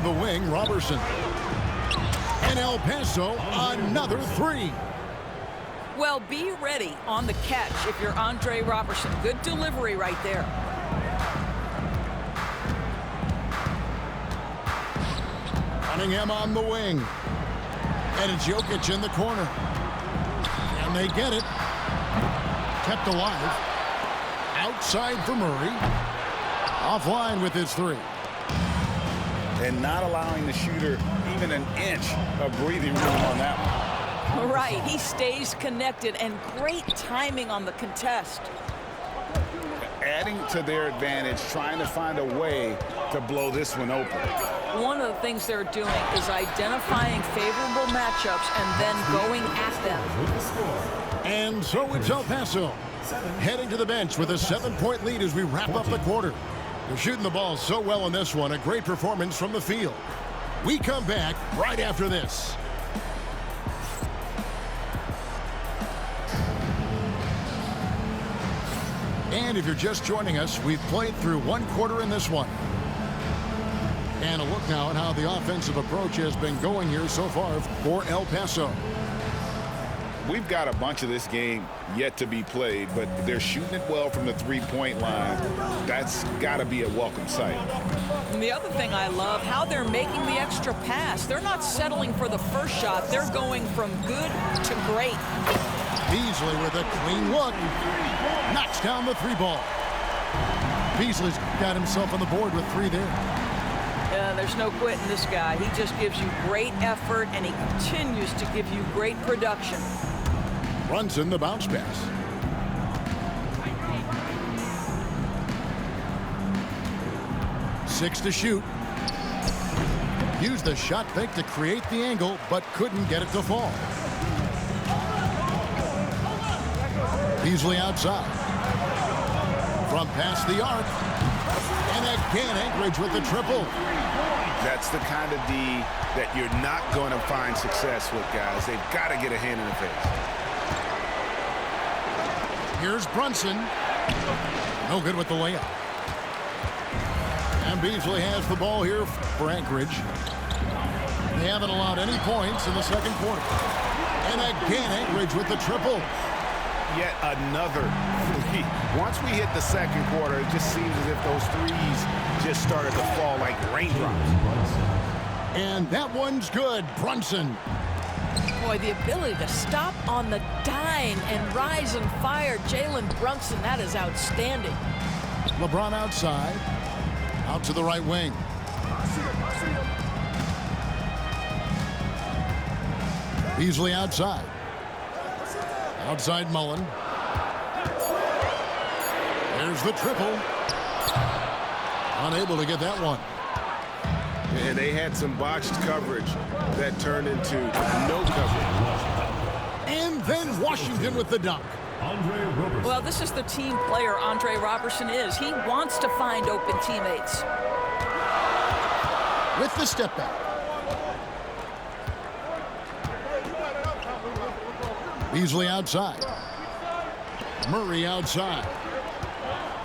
On the wing, Robertson. And El Paso, another three. Well, be ready on the catch if you're Andre Robertson. Good delivery right there. Cunningham on the wing. And it's Jokic in the corner. And they get it. Kept alive. Outside for Murray. Offline with his three. And not allowing the shooter even an inch of breathing room on that one. Right, he stays connected, and great timing on the contest. Adding to their advantage, trying to find a way to blow this one open. One of the things they're doing is identifying favorable matchups and then going at them. And so it's El Paso heading to the bench with a 7-point lead as we wrap up the quarter. They're shooting the ball so well in this one. A great performance from the field. We come back right after this. And if you're just joining us, we've played through one quarter in this one. And a look now at how the offensive approach has been going here so far for El Paso. We've got a bunch of this game yet to be played, but they're shooting it well from the three-point line. That's got to be a welcome sight. And the other thing I love, how they're making the extra pass. They're not settling for the first shot. They're going from good to great. Beasley with a clean look. Knocks down the three ball. Beasley's got himself on the board with three there. There's no quitting this guy. He just gives you great effort, and he continues to give you great production. Brunson, the bounce pass. Six to shoot. Used the shot fake to create the angle, but couldn't get it to fall. Beasley outside. From past the arc. And again, Anchorage with the triple. That's the kind of D that you're not going to find success with, guys. They've got to get a hand in the face. Here's Brunson. No good with the layup. And Beasley has the ball here for Anchorage. They haven't allowed any points in the second quarter. And again, Anchorage with the triple. Yet another three. Once we hit the second quarter, it just seems as if those threes just started to fall like raindrops. And that one's good. Brunson. Boy, the ability to stop on the dime and rise and fire. Jalen Brunson, that is outstanding. LeBron outside. Out to the right wing. Beasley outside. Outside Mullen. There's the triple. Unable to get that one. And they had some botched coverage that turned into no coverage. And then Washington with the dunk. Well, this is the team player Andre Robertson is. He wants to find open teammates. With the step back. Beasley outside. Murray outside.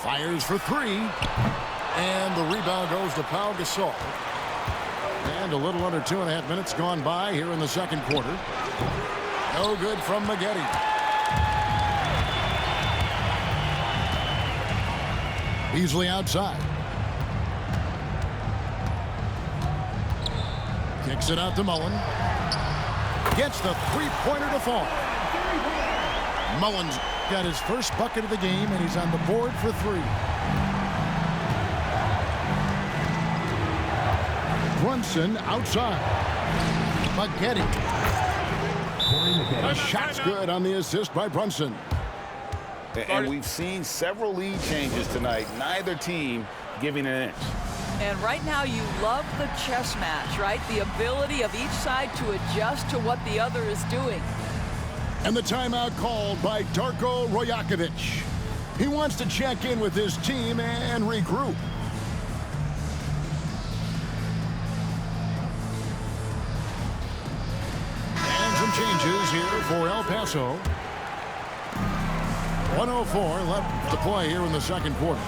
Fires for three. And the rebound goes to Pau Gasol. And a little under 2.5 minutes gone by here in the second quarter. No good from Maggette. Beasley outside. Kicks it out to Mullen. Gets the three-pointer to fall. Mullen's got his first bucket of the game, and he's on the board for three. Brunson outside. Maggette. A shot's good on the assist by Brunson. And we've seen several lead changes tonight. Neither team giving an inch. And right now you love the chess match, right? The ability of each side to adjust to what the other is doing. And the timeout called by Darko Rajakovic. He wants to check in with his team and regroup. And some changes here for El Paso. 1:04 left to play here in the second quarter.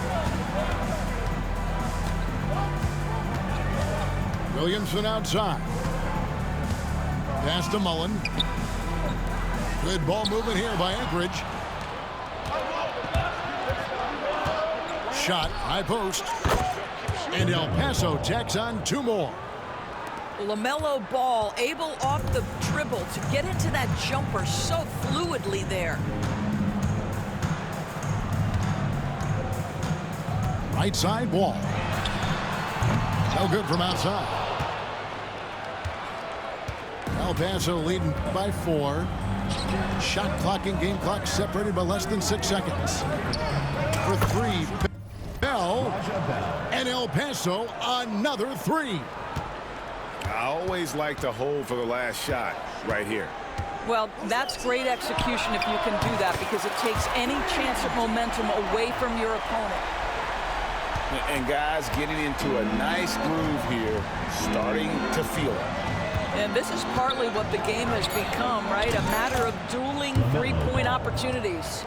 Williamson outside. Pass to Mullen. Good ball movement here by Anchorage. Shot, high post. And El Paso tacks on 2 more. LaMelo Ball able off the dribble to get into that jumper so fluidly there. Right side Wall. No good from outside. El Paso leading by 4. Shot clock and game clock separated by less than 6 seconds. For 3, Bell. And El Paso another 3. I always like to hold for the last shot right here. Well, that's great execution if you can do that, because it takes any chance of momentum away from your opponent. And guys getting into a nice groove here, starting to feel it. And this is partly what the game has become, right? A matter of dueling three-point opportunities.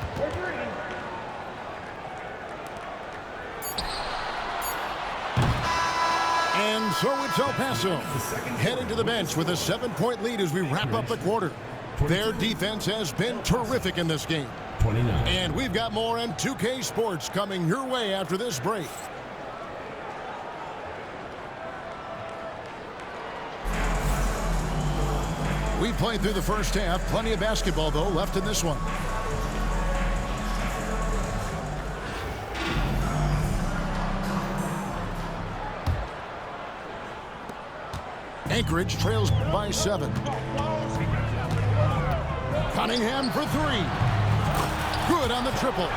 And so it's El Paso heading to the bench with a 7-point lead as we wrap up the quarter. Their defense has been terrific in this game. 29. And we've got more on 2K Sports coming your way after this break. We played through the first half. Plenty of basketball, though, left in this one. Anchorage trails by 7. Cunningham for 3. Good on the triple.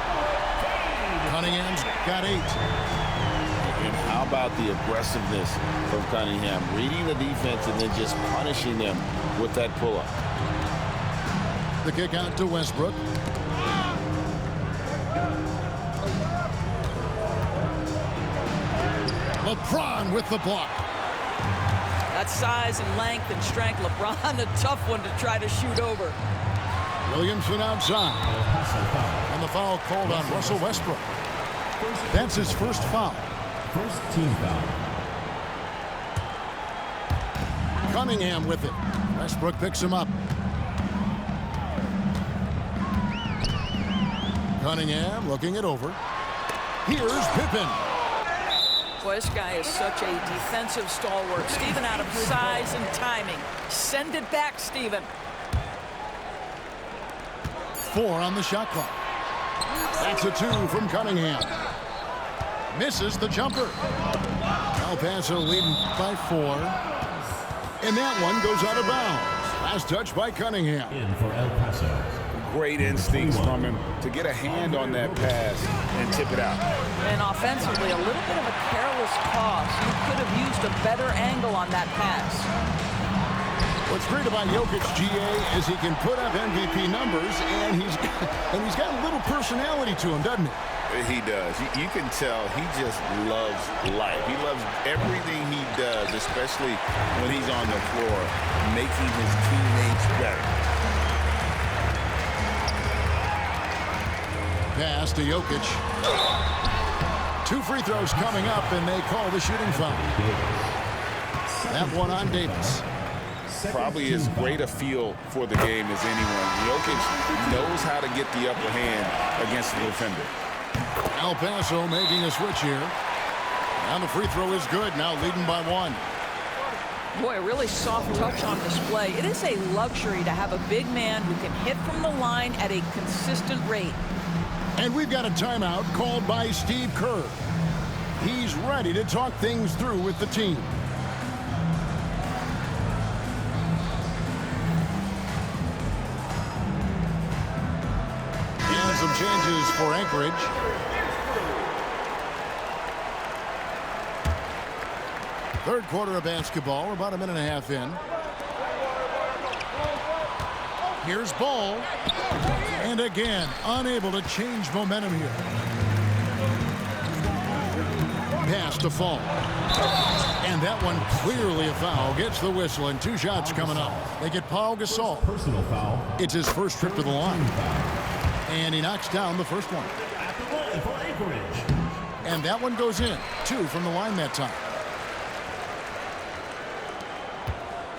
Cunningham's got 8. And how about the aggressiveness from Cunningham? Reading the defense and then just punishing them with that pull-up. The kick out to Westbrook. LeBron with the block. That size and length and strength, LeBron, a tough one to try to shoot over. Williamson outside. And the foul called on Russell Westbrook. That's his first foul. First team foul. Cunningham with it. Westbrook picks him up. Cunningham looking it over. Here's Pippen. Boy, this guy is such a defensive stalwart. Steven Adams, size and timing. Send it back, Steven. 4 on the shot clock. That's a 2 from Cunningham. Misses the jumper. El Paso leading by 4. And that one goes out of bounds. Last touch by Cunningham. In for El Paso. Great instincts from him to get a hand on that pass and tip it out. And offensively, a little bit of a careless toss. You could have used a better angle on that pass. What's great about Jokic, GA, is he can put up MVP numbers, and he's got a little personality to him, doesn't he? He does. You can tell he just loves life. He loves everything he does, especially when he's on the floor, making his teammates better. Pass to Jokic. 2 free throws coming up, and they call the shooting foul. That one on Davis. Probably as great a feel for the game as anyone. Jokic knows how to get the upper hand against the defender. El Paso making a switch here. And the free throw is good, now leading by 1. Boy, a really soft touch on display. It is a luxury to have a big man who can hit from the line at a consistent rate. And we've got a timeout called by Steve Kerr. He's ready to talk things through with the team. And some changes for Anchorage. Third quarter of basketball. We're about a minute and a half in. Here's Ball. And again, unable to change momentum here. Pass to Fall. And that one clearly a foul. Gets the whistle, and 2 shots coming up. They get Paul Gasol. Personal foul. It's his first trip to the line. And he knocks down the first one. At the line for Anchorage. And that one goes in. 2 from the line that time.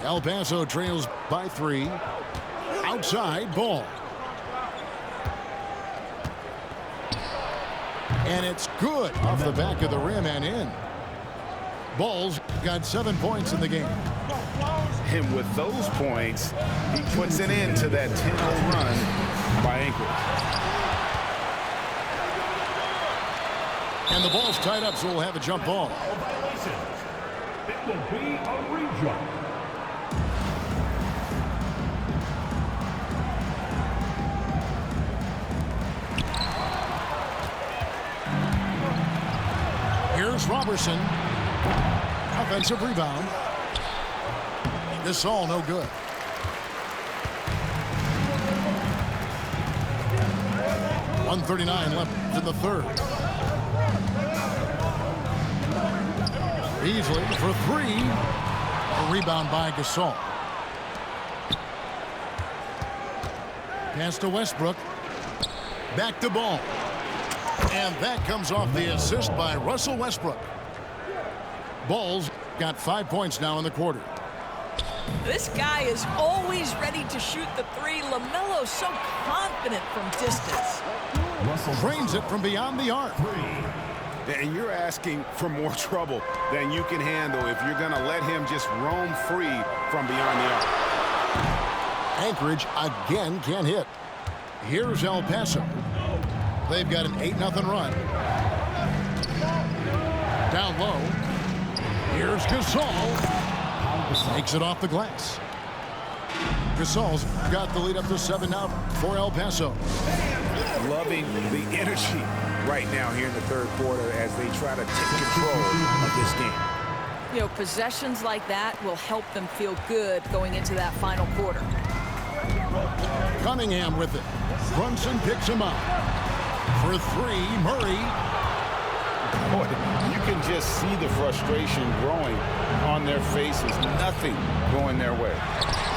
El Paso trails by 3. Outside ball. And it's good off the back of the rim and in. Ball's got 7 points in the game. And with those points, he puts an end to that 10-0 run by Anchorage. And the ball's tied up, so we'll have a jump ball. Violations. It will be a rejump. Here's Robertson. Offensive rebound. This all no good. .139 left in the third. Beasley for 3. A rebound by Gasol. Pass to Westbrook. Back to Ball. And that comes off the assist by Russell Westbrook. Ball's got 5 points now in the quarter. This guy is always ready to shoot the three. LaMelo's so confident from distance. Russell Drains it from beyond the arc. 3. And you're asking for more trouble than you can handle if you're going to let him just roam free from beyond the arc. Anchorage again can't hit. Here's El Paso. They've got an 8-0 run. Down low. Here's Gasol. Takes it off the glass. Gasol's got the lead up to 7 now for El Paso. Loving the energy right now here in the third quarter as they try to take control of this game. You know, possessions like that will help them feel good going into that final quarter. Cunningham with it. Brunson picks him up. For 3, Murray. Boy, you can just see the frustration growing on their faces. Nothing going their way.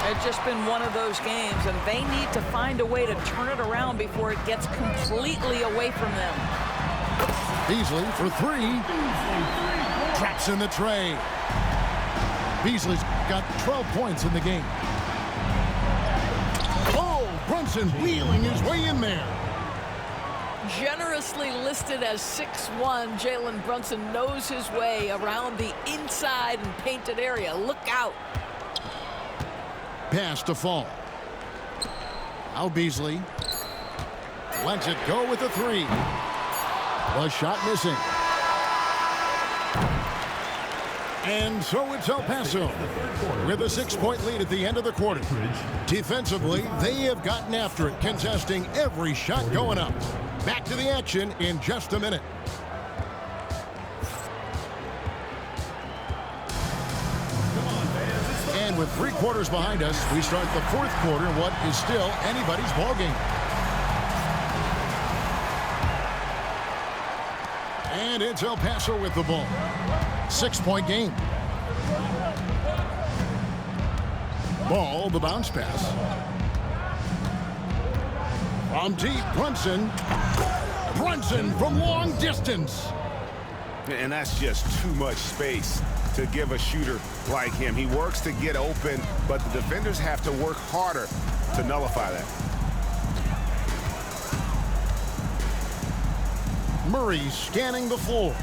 It's just been one of those games, and they need to find a way to turn it around before it gets completely away from them. Beasley for 3. Traps in the tray. Beasley's got 12 points in the game. Oh, Brunson wheeling his way in there. Generously listed as 6'1", Jalen Brunson knows his way around the inside and painted area. Look out. Pass to Fall. Now Beasley lets it go with the 3. The shot missing. And so it's El Paso with a 6-point lead at the end of the quarter. Defensively, they have gotten after it, contesting every shot going up. Back to the action in just a minute. And with 3 quarters behind us, we start the 4th quarter in what is still anybody's ballgame. And it's El Paso with the ball. 6-point game. Ball, the bounce pass. From deep, Brunson. Brunson from long distance. And that's just too much space to give a shooter like him. He works to get open, but the defenders have to work harder to nullify that. Murray scanning the floor.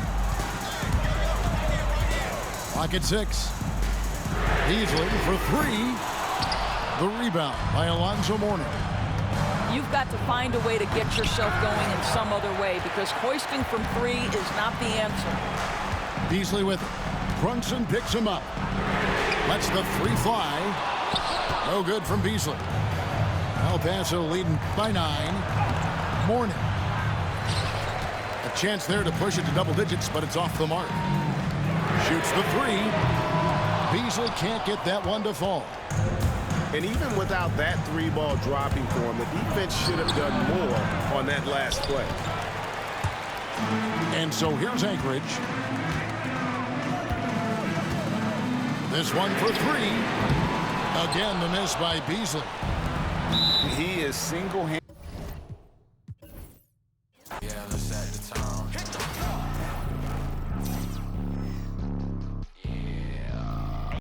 Clock at 6. Beasley for 3. The rebound by Alonzo Mourning. You've got to find a way to get yourself going in some other way, because hoisting from 3 is not the answer. Beasley with it. Brunson picks him up. Lets the 3 fly. No good from Beasley. El Paso leading by 9. Mourning. A chance there to push it to double digits, but it's off the mark. Shoots the 3. Beasley can't get that one to fall. And even without that 3 ball dropping for him, the defense should have done more on that last play. And so here's Anchorage. This one for 3. Again, the miss by Beasley. He is single-handed.